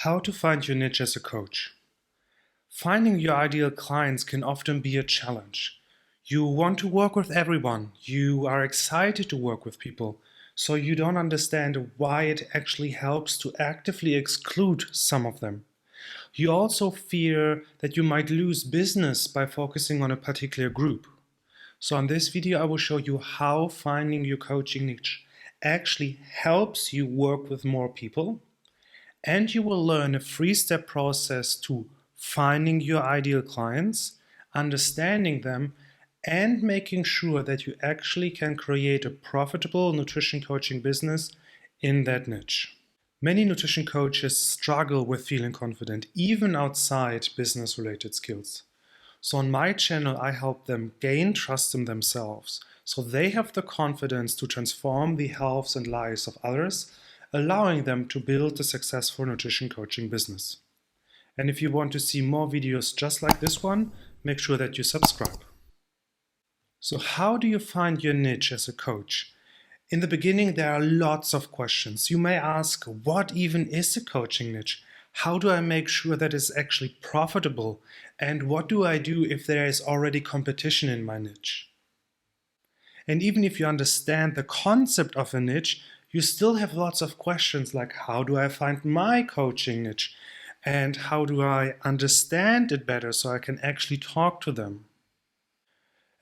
How to find your niche as a coach. Finding your ideal clients can often be a challenge. You want to work with everyone. You are excited to work with people. So you don't understand why it actually helps to actively exclude some of them. You also fear that you might lose business by focusing on a particular group. So in this video, I will show you how finding your coaching niche actually helps you work with more people. And you will learn a 3-step process to finding your ideal clients, understanding them, and making sure that you actually can create a profitable nutrition coaching business in that niche. Many nutrition coaches struggle with feeling confident, even outside business-related skills. So on my channel, I help them gain trust in themselves, so they have the confidence to transform the health and lives of others, allowing them to build a successful nutrition coaching business. And if you want to see more videos just like this one, make sure that you subscribe. So how do you find your niche as a coach? In the beginning, there are lots of questions. You may ask, what even is a coaching niche? How do I make sure that it's actually profitable? And what do I do if there is already competition in my niche? And even if you understand the concept of a niche, you still have lots of questions like, how do I find my coaching niche? And how do I understand it better so I can actually talk to them?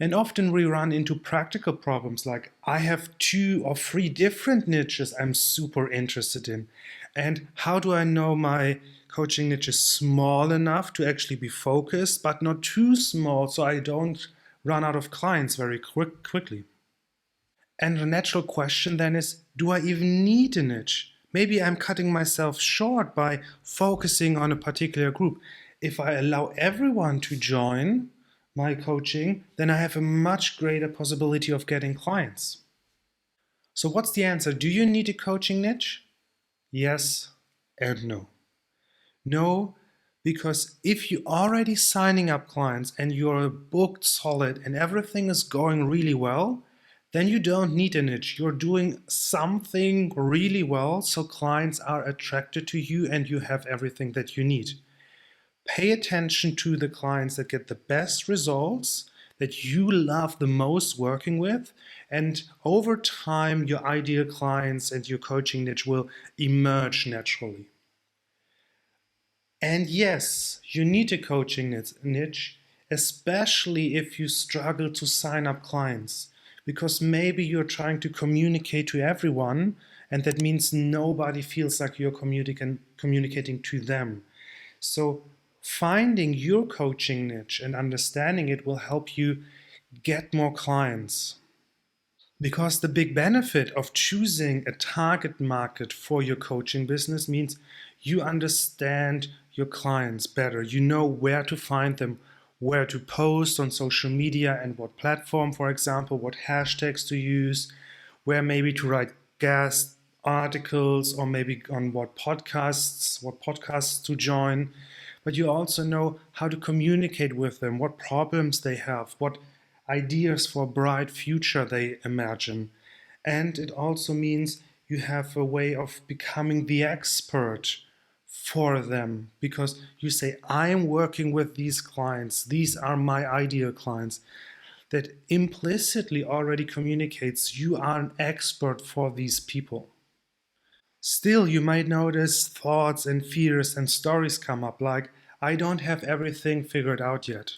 And often we run into practical problems like, I have 2 or 3 different niches I'm super interested in. And how do I know my coaching niche is small enough to actually be focused, but not too small so I don't run out of clients very quickly? And the natural question then is, do I even need a niche? Maybe I'm cutting myself short by focusing on a particular group. If I allow everyone to join my coaching, then I have a much greater possibility of getting clients. So what's the answer? Do you need a coaching niche? Yes and no. No, because if you're already signing up clients and you're booked solid and everything is going really well, then you don't need a niche. You're doing something really well, so clients are attracted to you and you have everything that you need. Pay attention to the clients that get the best results, that you love the most working with, and over time your ideal clients and your coaching niche will emerge naturally. And yes, you need a coaching niche, especially if you struggle to sign up clients, because maybe you're trying to communicate to everyone, and that means nobody feels like you're communicating to them. So finding your coaching niche and understanding it will help you get more clients. Because the big benefit of choosing a target market for your coaching business means you understand your clients better. You know where to find them, where to post on social media and what platform, for example, what hashtags to use, where maybe to write guest articles, or maybe on what podcasts to join. But you also know how to communicate with them, what problems they have, what ideas for a bright future they imagine. And it also means you have a way of becoming the expert for them, because you say, I'm working with these clients, these are my ideal clients. That implicitly already communicates you are an expert for these people. Still, you might notice thoughts and fears and stories come up like, I don't have everything figured out yet.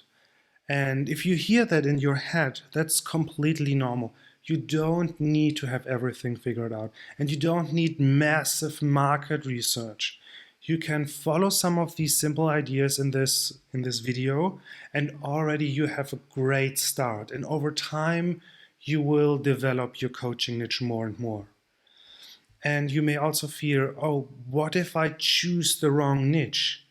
And if you hear that in your head, that's completely normal. You don't need to have everything figured out, and you don't need massive market research. You can follow some of these simple ideas in this video, and already you have a great start. And over time, you will develop your coaching niche more and more. And you may also fear, oh, what if I choose the wrong niche?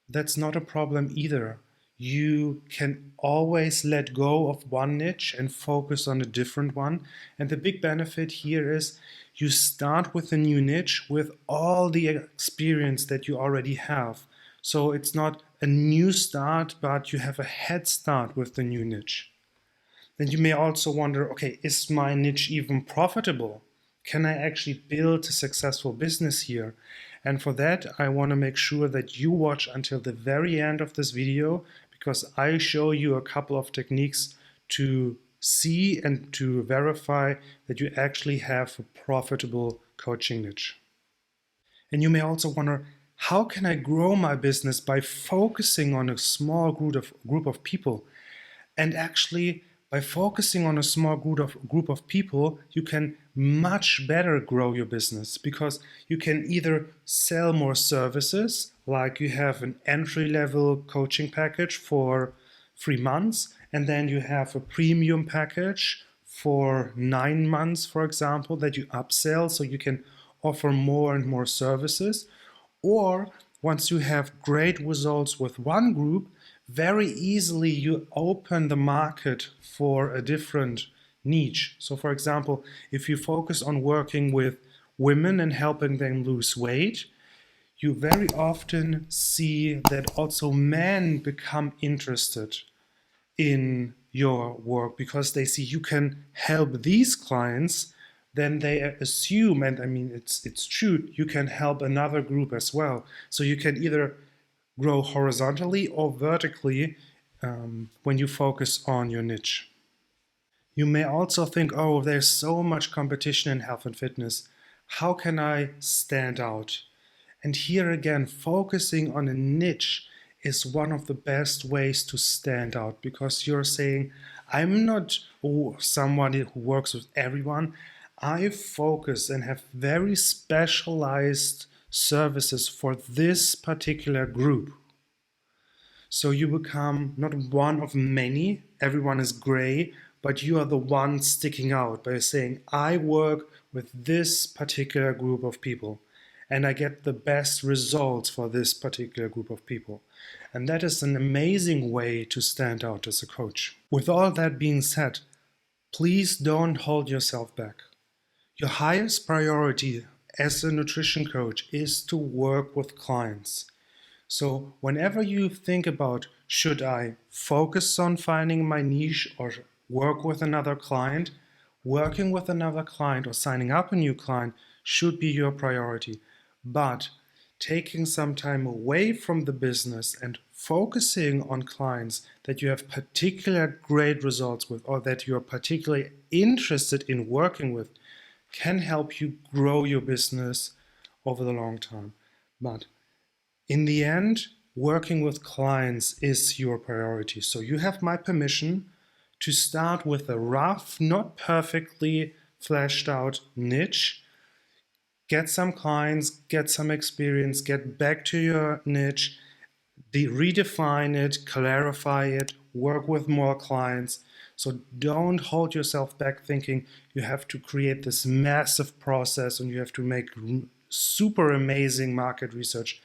That's not a problem either. You can always let go of one niche and focus on a different one. And the big benefit here is you start with a new niche with all the experience that you already have. So it's not a new start, but you have a head start with the new niche. Then you may also wonder, okay, is my niche even profitable? Can I actually build a successful business here? And for that, I want to make sure that you watch until the very end of this video, because I show you a couple of techniques to see and to verify that you actually have a profitable coaching niche. And you may also wonder, how can I grow my business by focusing on a small group of people? And actually, by focusing on a small group of people, you can much better grow your business, because you can either sell more services, like you have an entry-level coaching package for 3 months, and then you have a premium package for 9 months, for example, that you upsell so you can offer more and more services. Or once you have great results with one group, very easily you open the market for a different niche. So for example, if you focus on working with women and helping them lose weight, you very often see that also men become interested in your work, because they see you can help these clients. Then they assume, and I mean it's true, you can help another group as well. So you can either grow horizontally or vertically when you focus on your niche. You may also think, oh, there's so much competition in health and fitness. How can I stand out? And here again, focusing on a niche is one of the best ways to stand out, because you're saying, I'm not somebody who works with everyone. I focus and have very specialized services for this particular group. So you become not one of many, everyone is gray, but you are the one sticking out by saying, I work with this particular group of people, and I get the best results for this particular group of people. And that is an amazing way to stand out as a coach. With all that being said, please don't hold yourself back. Your highest priority as a nutrition coach is to work with clients. So whenever you think about, should I focus on finding my niche or work with another client, working with another client or signing up a new client should be your priority. But taking some time away from the business and focusing on clients that you have particular great results with, or that you're particularly interested in working with, can help you grow your business over the long term. But in the end, working with clients is your priority. So you have my permission to start with a rough, not perfectly fleshed out niche. Get some clients, get some experience, get back to your niche, redefine it, clarify it, work with more clients. So don't hold yourself back thinking you have to create this massive process and you have to make super amazing market research.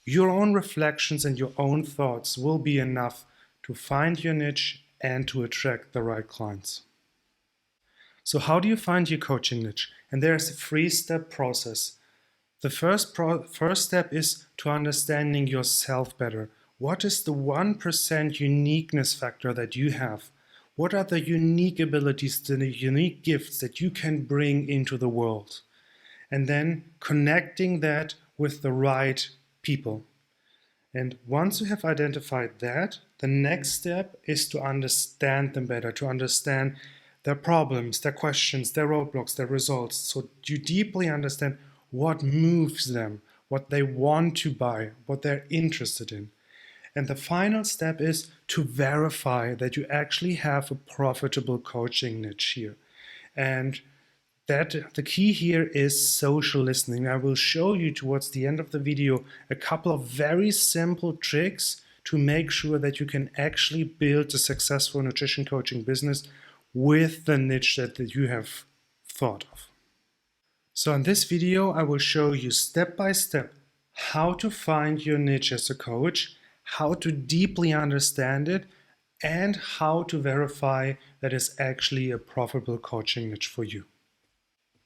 Your own reflections and your own thoughts will be enough to find your niche and to attract the right clients. So how do you find your coaching niche? And there's a 3-step process. The first step is to understanding yourself better. What is the 1% uniqueness factor that you have? What are the unique abilities, the unique gifts that you can bring into the world? And then connecting that with the right people. And once you have identified that, the next step is to understand them better, to understand their problems, their questions, their roadblocks, their results. So you deeply understand what moves them, what they want to buy, what they're interested in. And the final step is to verify that you actually have a profitable coaching niche here. And that the key here is social listening. I will show you towards the end of the video a couple of very simple tricks to make sure that you can actually build a successful nutrition coaching business with the niche that you have thought of. So in this video, I will show you step by step how to find your niche as a coach, how to deeply understand it, and how to verify that it's actually a profitable coaching niche for you.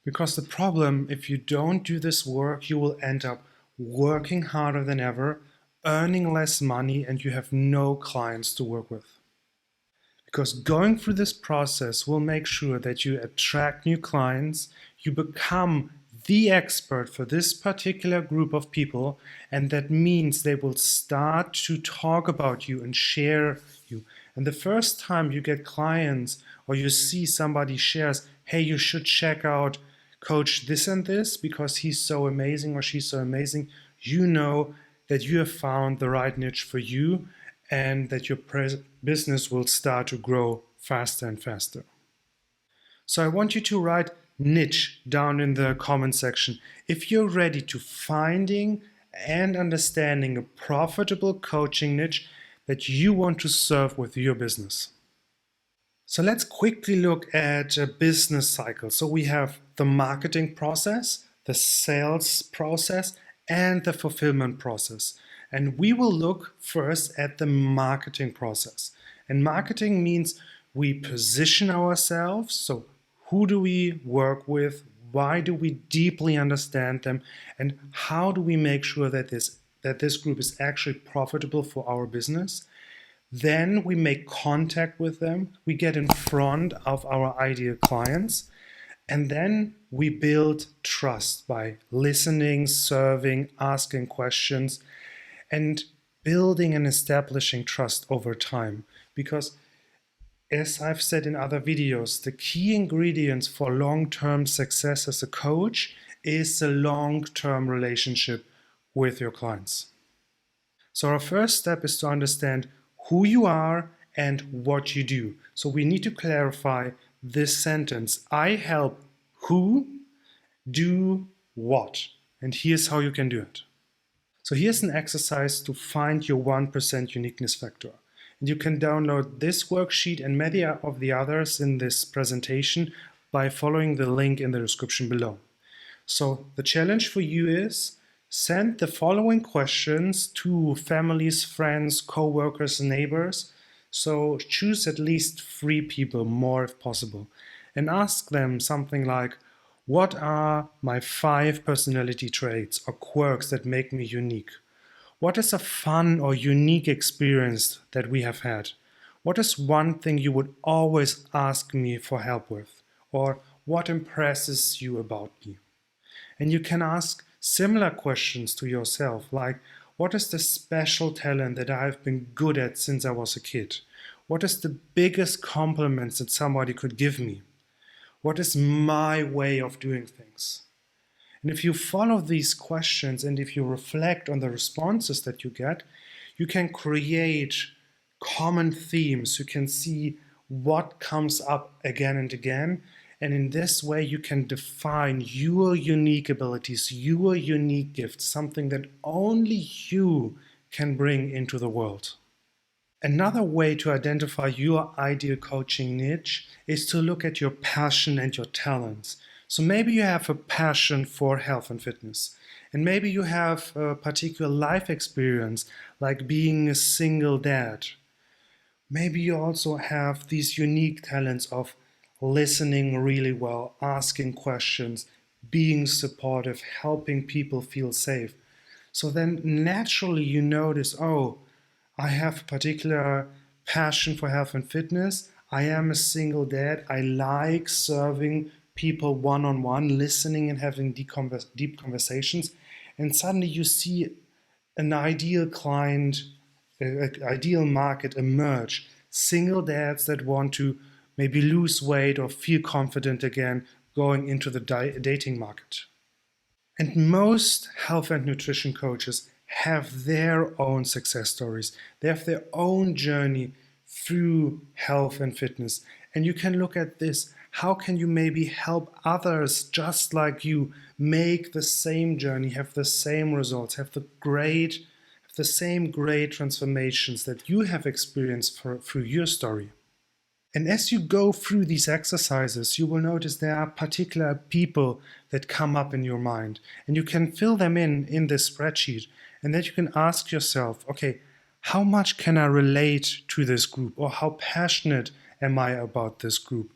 Because the problem, if you don't do this work, you will end up working harder than ever, earning less money, and you have no clients to work with. Because going through this process will make sure that you attract new clients, you become the expert for this particular group of people, and that means they will start to talk about you and share you. And the first time you get clients or you see somebody shares, hey, you should check out coach this and this because he's so amazing or she's so amazing, you know that you have found the right niche for you and that your business will start to grow faster and faster. So I want you to write niche down in the comment section if you're ready to finding and understanding a profitable coaching niche that you want to serve with your business. So let's quickly look at a business cycle. So we have the marketing process, the sales process, and the fulfillment process. And we will look first at the marketing process. And marketing means we position ourselves. So who do we work with? Why do we deeply understand them? And how do we make sure that this group is actually profitable for our business? Then we make contact with them. We get in front of our ideal clients. And then we build trust by listening, serving, asking questions, and building and establishing trust over time. Because as I've said in other videos, the key ingredients for long-term success as a coach is a long-term relationship with your clients. So our first step is to understand who you are and what you do. So we need to clarify this sentence. I help who do what. And here's how you can do it. So here's an exercise to find your 1% uniqueness factor. And you can download this worksheet and many of the others in this presentation by following the link in the description below. So the challenge for you is send the following questions to families, friends, co-workers, neighbors. So choose at least 3 people, more if possible, and ask them something like, what are my 5 personality traits or quirks that make me unique? What is a fun or unique experience that we have had? What is one thing you would always ask me for help with? Or what impresses you about me? And you can ask similar questions to yourself, like, what is the special talent that I've been good at since I was a kid? What is the biggest compliment that somebody could give me? What is my way of doing things? And if you follow these questions and if you reflect on the responses that you get, you can create common themes. You can see what comes up again and again. And in this way, you can define your unique abilities, your unique gifts, something that only you can bring into the world. Another way to identify your ideal coaching niche is to look at your passion and your talents. So maybe you have a passion for health and fitness, and maybe you have a particular life experience like being a single dad. Maybe you also have these unique talents of listening really well, asking questions, being supportive, helping people feel safe. So then naturally you notice, oh, I have a particular passion for health and fitness. I am a single dad. I like serving people one-on-one, listening and having deep conversations. And suddenly you see an ideal client, an ideal market emerge. Single dads that want to maybe lose weight or feel confident again going into the dating market. And most health and nutrition coaches have their own success stories. They have their own journey through health and fitness. And you can look at this. How can you maybe help others just like you make the same journey, have the same results, have the same great transformations that you have experienced through your story? And as you go through these exercises, you will notice there are particular people that come up in your mind, and you can fill them in this spreadsheet, and then you can ask yourself, okay, how much can I relate to this group, or how passionate am I about this group?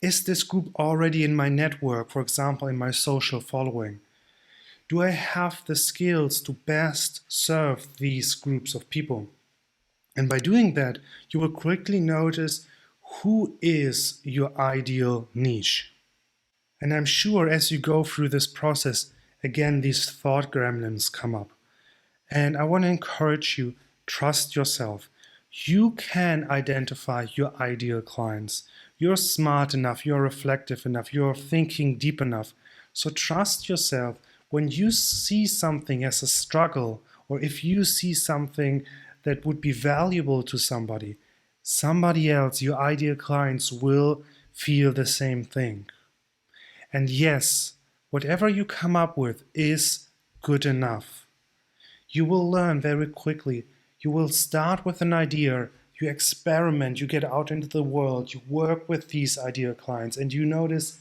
Is this group already in my network, for example, in my social following? Do I have the skills to best serve these groups of people? And by doing that, you will quickly notice who is your ideal niche. And I'm sure as you go through this process, again, these thought gremlins come up. And I want to encourage you, trust yourself. You can identify your ideal clients. You're smart enough, you're reflective enough, you're thinking deep enough. So trust yourself. When you see something as a struggle, or if you see something that would be valuable to somebody else, your ideal clients, will feel the same thing. And yes, whatever you come up with is good enough. You will learn very quickly. You will start with an idea, you experiment, you get out into the world, you work with these ideal clients, and you notice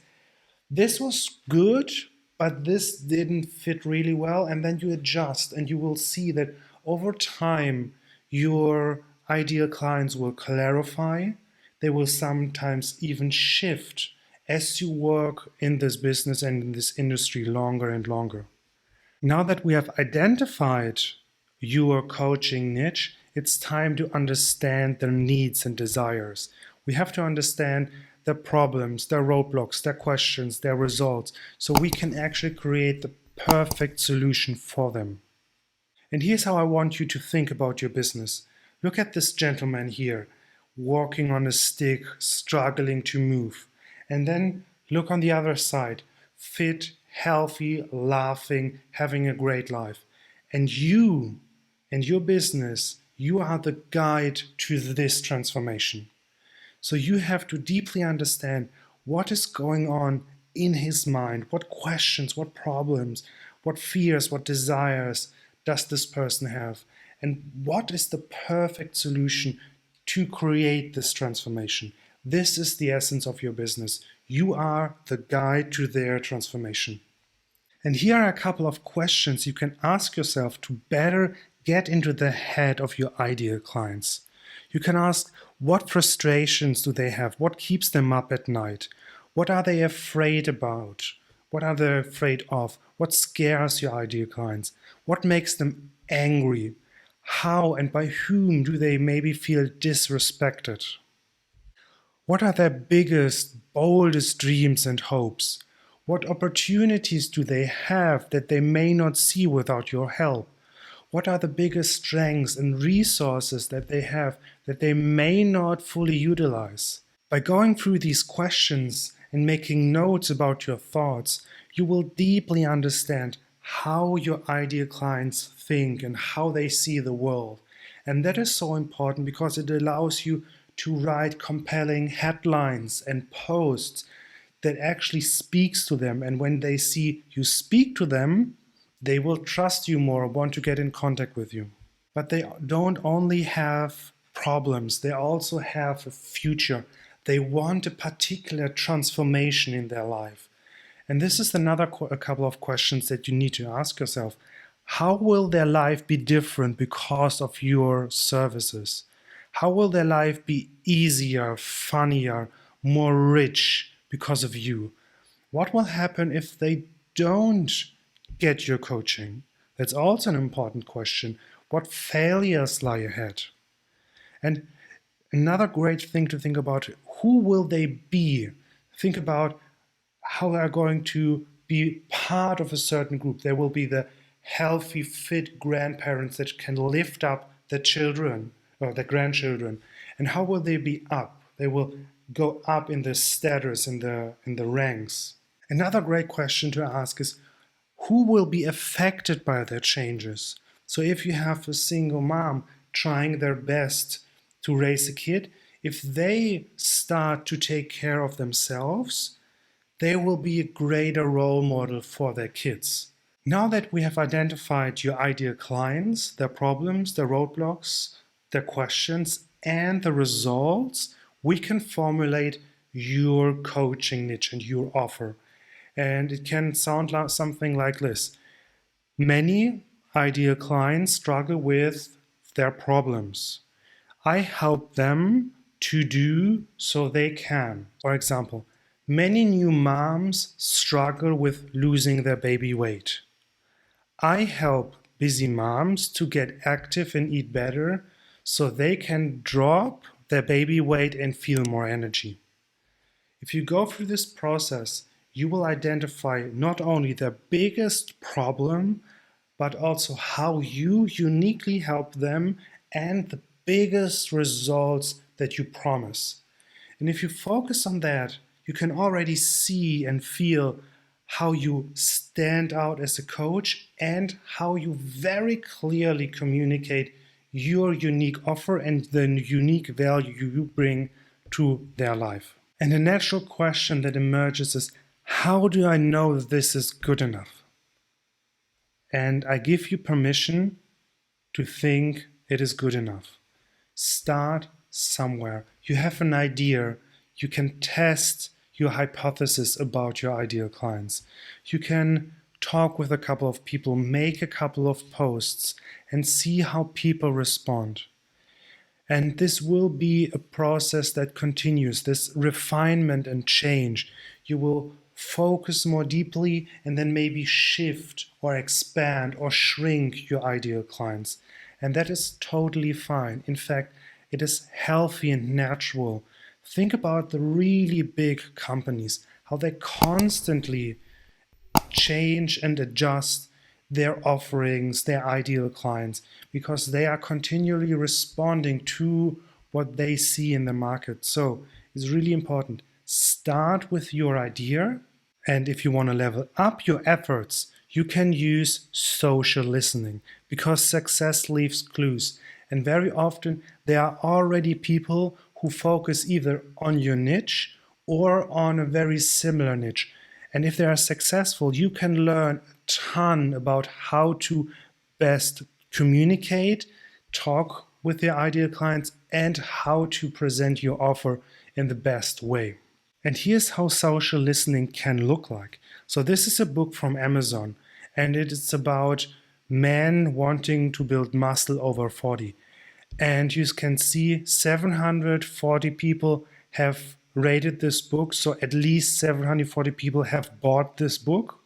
this was good, but this didn't fit really well. And then you adjust, and you will see that over time, your ideal clients will clarify. They will sometimes even shift as you work in this business and in this industry longer and longer. Now that we have identified your coaching niche, it's time to understand their needs and desires. We have to understand their problems, their roadblocks, their questions, their results, so we can actually create the perfect solution for them. And here's how I want you to think about your business. Look at this gentleman here, walking on a stick, struggling to move. And then look on the other side, fit, healthy, laughing, having a great life. And you and your business, you are the guide to this transformation. So you have to deeply understand what is going on in his mind, what questions, what problems, what fears, what desires does this person have, and what is the perfect solution to create this transformation. This is the essence of your business. You are the guide to their transformation. And here are a couple of questions you can ask yourself to better get into the head of your ideal clients. You can ask, what frustrations do they have? What keeps them up at night? What are they afraid about? What are they afraid of? What scares your ideal clients? What makes them angry? How and by whom do they maybe feel disrespected? What are their biggest, boldest dreams and hopes? What opportunities do they have that they may not see without your help? What are the biggest strengths and resources that they have that they may not fully utilize? By going through these questions and making notes about your thoughts, you will deeply understand how your ideal clients think and how they see the world. And that is so important because it allows you to write compelling headlines and posts that actually speaks to them. And when they see you speak to them, they will trust you more, want to get in contact with you. But they don't only have problems, they also have a future. They want a particular transformation in their life. And this is a couple of questions that you need to ask yourself. How will their life be different because of your services? How will their life be easier, funnier, more rich because of you? What will happen if they don't get your coaching? That's also an important question. What failures lie ahead? And another great thing to think about, who will they be? Think about how they're going to be part of a certain group. There will be the healthy, fit grandparents that can lift up the children or the grandchildren. And how will they be up? They will go up in the status, in the ranks. Another great question to ask is, who will be affected by their changes? So if you have a single mom trying their best to raise a kid, if they start to take care of themselves, they will be a greater role model for their kids. Now that we have identified your ideal clients, their problems, their roadblocks, their questions, and the results, we can formulate your coaching niche and your offer. And it can sound like something like this. Many ideal clients struggle with their problems. I help them to do so they can. For example, many new moms struggle with losing their baby weight. I help busy moms to get active and eat better so they can drop their baby weight and feel more energy. If you go through this process, you will identify not only the biggest problem, but also how you uniquely help them and the biggest results that you promise. And if you focus on that, you can already see and feel how you stand out as a coach and how you very clearly communicate your unique offer and the unique value you bring to their life. And the natural question that emerges is, how do I know this is good enough? And I give you permission to think it is good enough. Start somewhere. You have an idea. You can test your hypothesis about your ideal clients. You can talk with a couple of people, make a couple of posts, and see how people respond. And this will be a process that continues, this refinement and change. You will focus more deeply and then maybe shift or expand or shrink your ideal clients. And that is totally fine. In fact, it is healthy and natural. Think about the really big companies, how they constantly change and adjust their offerings, their ideal clients, because they are continually responding to what they see in the market. So it's really important. Start with your idea. And if you want to level up your efforts, you can use social listening because success leaves clues. And very often there are already people who focus either on your niche or on a very similar niche. And if they are successful, you can learn a ton about how to best communicate, talk with your ideal clients, and how to present your offer in the best way. And here's how social listening can look like. So this is a book from Amazon, and it is about men wanting to build muscle over 40. And you can see 740 people have rated this book. So at least 740 people have bought this book.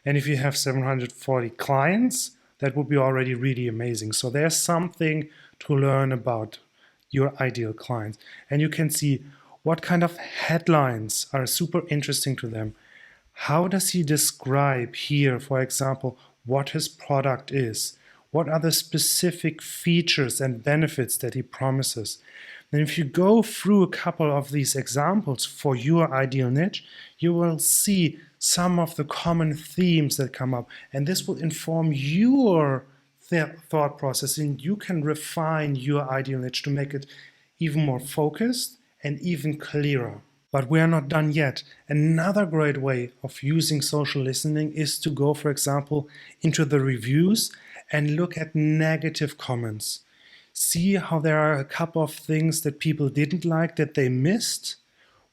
And if you have 740 clients, that would be already really amazing. So there's something to learn about your ideal clients. And you can see what kind of headlines are super interesting to them. How does he describe here, for example, what his product is? What are the specific features and benefits that he promises? And if you go through a couple of these examples for your ideal niche, you will see some of the common themes that come up. And this will inform your thought process, and you can refine your ideal niche to make it even more focused and even clearer. But we are not done yet. Another great way of using social listening is to go, for example, into the reviews and look at negative comments. See how there are a couple of things that people didn't like that they missed.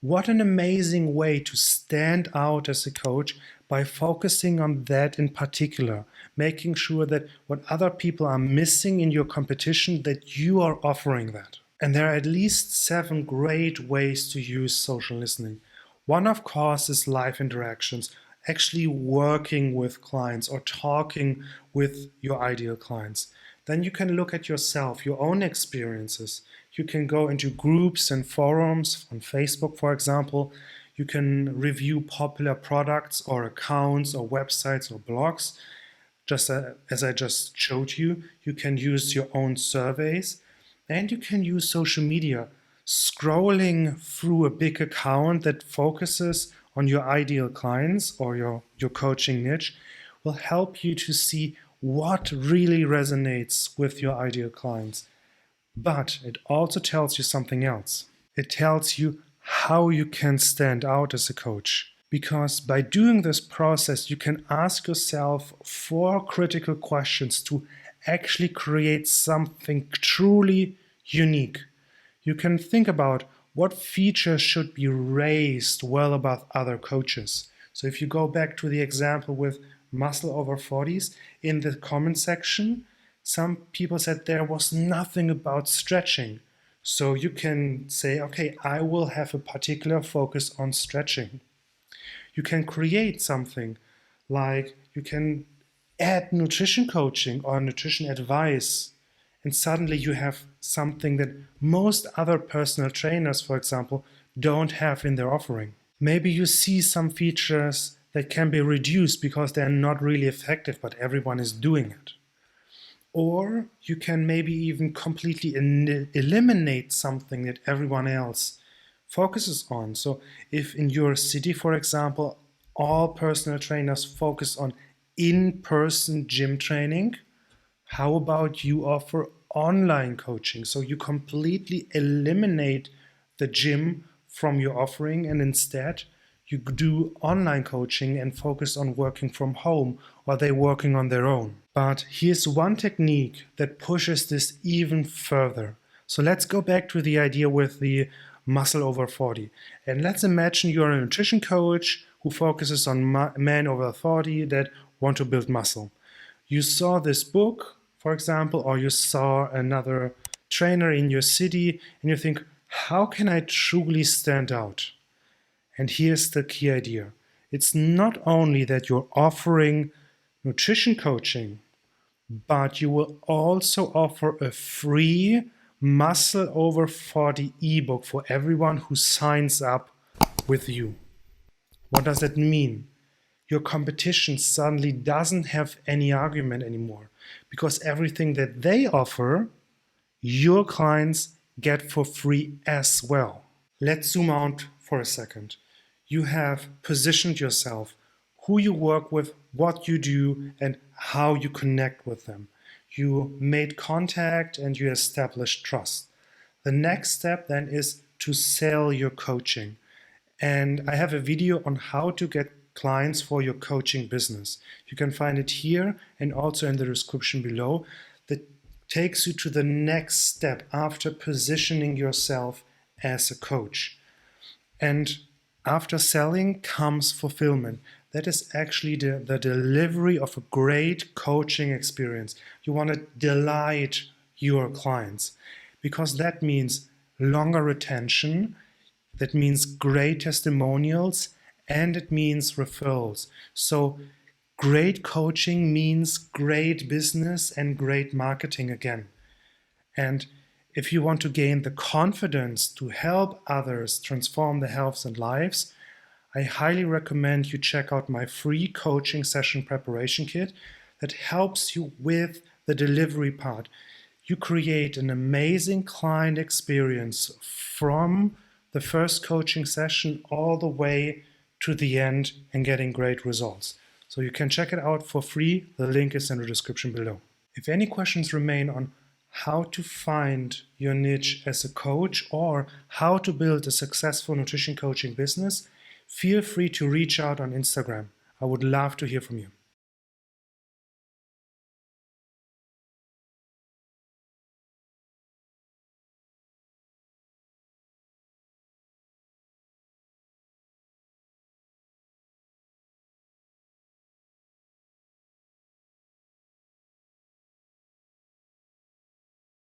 What an amazing way to stand out as a coach by focusing on that in particular, making sure that what other people are missing in your competition, that you are offering that. And there are at least 7 great ways to use social listening. One, of course, is live interactions, actually working with clients or talking with your ideal clients. Then you can look at yourself, your own experiences. You can go into groups and forums on Facebook, for example. You can review popular products or accounts or websites or blogs. Just as I just showed you, you can use your own surveys. And you can use social media. Scrolling through a big account that focuses on your ideal clients or your coaching niche will help you to see what really resonates with your ideal clients. But it also tells you something else. It tells you how you can stand out as a coach. Because by doing this process, you can ask yourself 4 critical questions to actually create something truly unique. You can think about what features should be raised well above other coaches. So if you go back to the example with muscle over 40s, in the comment section, some people said there was nothing about stretching. So you can say, okay, I will have a particular focus on stretching. You can create something like you can add nutrition coaching or nutrition advice. And suddenly you have something that most other personal trainers, for example, don't have in their offering. Maybe you see some features that can be reduced because they're not really effective, but everyone is doing it. Or you can maybe even completely eliminate something that everyone else focuses on. So if in your city, for example, all personal trainers focus on in-person gym training, how about you offer online coaching? So you completely eliminate the gym from your offering and instead you do online coaching and focus on working from home, or they working on their own. But here's one technique that pushes this even further. So let's go back to the idea with the muscle over 40. And let's imagine you're a nutrition coach who focuses on men over 40 that want to build muscle. You saw this book, for example, or you saw another trainer in your city and you think, how can I truly stand out? And here's the key idea. It's not only that you're offering nutrition coaching, but you will also offer a free Muscle Over 40 ebook for everyone who signs up with you. What does that mean? Your competition suddenly doesn't have any argument anymore because everything that they offer, your clients get for free as well. Let's zoom out for a second. You have positioned yourself, who you work with, what you do, and how you connect with them. You made contact and you established trust. The next step then is to sell your coaching. And I have a video on how to get clients for your coaching business. You can find it here and also in the description below. That takes you to the next step after positioning yourself as a coach. And after selling comes fulfillment. That is actually the delivery of a great coaching experience. You want to delight your clients because that means longer retention, that means great testimonials, and it means referrals. So great coaching means great business and great marketing again. And if you want to gain the confidence to help others transform their health and lives, I highly recommend you check out my free coaching session preparation kit that helps you with the delivery part. You create an amazing client experience from the first coaching session all the way to the end and getting great results. So you can check it out for free. The link is in the description below. If any questions remain on how to find your niche as a coach or how to build a successful nutrition coaching business, feel free to reach out on Instagram. I would love to hear from you.